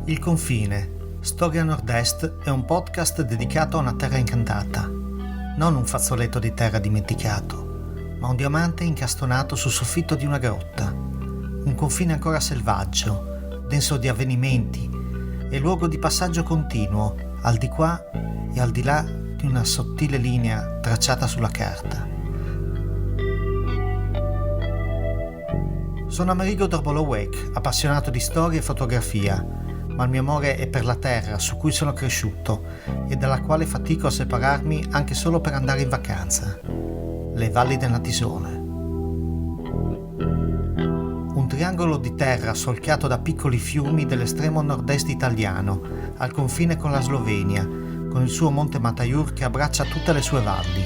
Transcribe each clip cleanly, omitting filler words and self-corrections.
Il confine, Storia Nord-Est è un podcast dedicato a una terra incantata, non un fazzoletto di terra dimenticato, ma un diamante incastonato sul soffitto di una grotta, un confine ancora selvaggio, denso di avvenimenti e luogo di passaggio continuo, al di qua e al di là di una sottile linea tracciata sulla carta. Sono Amerigo Dorbolowec, appassionato di storia e fotografia, ma il mio amore è per la terra su cui sono cresciuto e dalla quale fatico a separarmi anche solo per andare in vacanza, le valli del Natisone. Un triangolo di terra solcato da piccoli fiumi dell'estremo nord-est italiano, al confine con la Slovenia, con il suo monte Mataiur che abbraccia tutte le sue valli.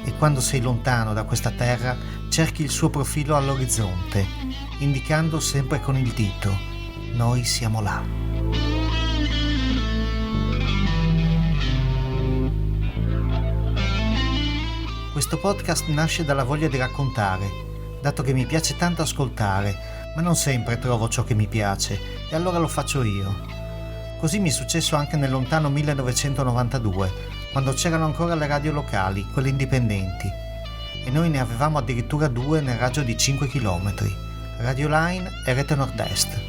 E quando sei lontano da questa terra, cerchi il suo profilo all'orizzonte, indicando sempre con il dito: noi siamo là. Questo podcast nasce dalla voglia di raccontare, dato che mi piace tanto ascoltare, ma non sempre trovo ciò che mi piace, e allora lo faccio io. Così mi è successo anche nel lontano 1992, quando c'erano ancora le radio locali, quelle indipendenti, e noi ne avevamo addirittura due nel raggio di 5 km, Radio Line e Rete Nord-Est.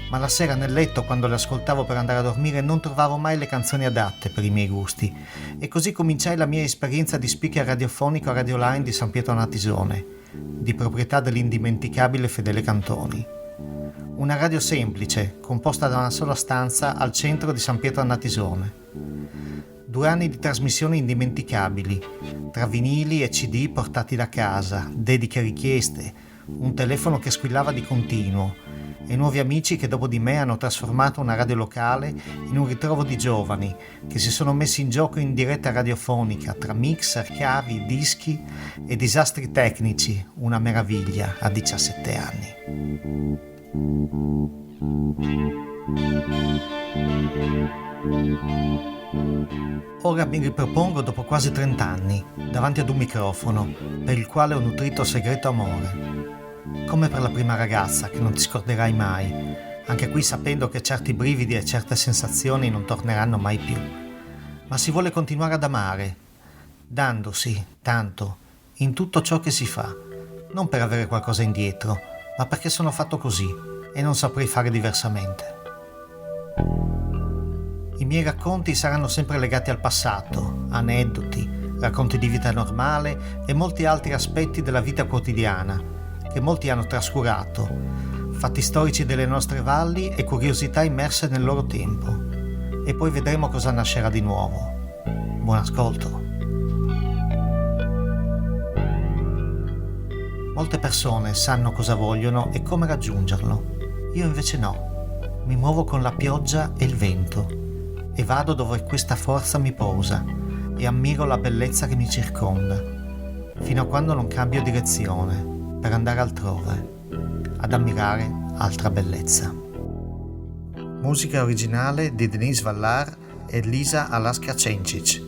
Ma la sera nel letto, quando le ascoltavo per andare a dormire, non trovavo mai le canzoni adatte per i miei gusti, e così cominciai la mia esperienza di speaker radiofonico a Radio Line di San Pietro Natisone, di proprietà dell'indimenticabile Fedele Cantoni. Una radio semplice, composta da una sola stanza al centro di San Pietro Natisone. 2 anni di trasmissioni indimenticabili, tra vinili e CD portati da casa, dediche richieste, un telefono che squillava di continuo, e nuovi amici che dopo di me hanno trasformato una radio locale in un ritrovo di giovani che si sono messi in gioco in diretta radiofonica tra mix, archiavi, dischi e disastri tecnici, una meraviglia a 17 anni. Ora mi ripropongo dopo quasi 30 anni, davanti ad un microfono, per il quale ho nutrito segreto amore. Come per la prima ragazza che non ti scorderai mai, anche qui sapendo che certi brividi e certe sensazioni non torneranno mai più. Ma si vuole continuare ad amare, dandosi, tanto, in tutto ciò che si fa, non per avere qualcosa indietro, ma perché sono fatto così e non saprei fare diversamente. I miei racconti saranno sempre legati al passato, aneddoti, racconti di vita normale e molti altri aspetti della vita quotidiana, che molti hanno trascurato, fatti storici delle nostre valli e curiosità immerse nel loro tempo. E poi vedremo cosa nascerà di nuovo. Buon ascolto. Molte persone sanno cosa vogliono e come raggiungerlo. Io invece no. Mi muovo con la pioggia e il vento e vado dove questa forza mi posa e ammiro la bellezza che mi circonda, fino a quando non cambio direzione per andare altrove, ad ammirare altra bellezza. Musica originale di Denis Vallar e Lisa Alaska Cencic.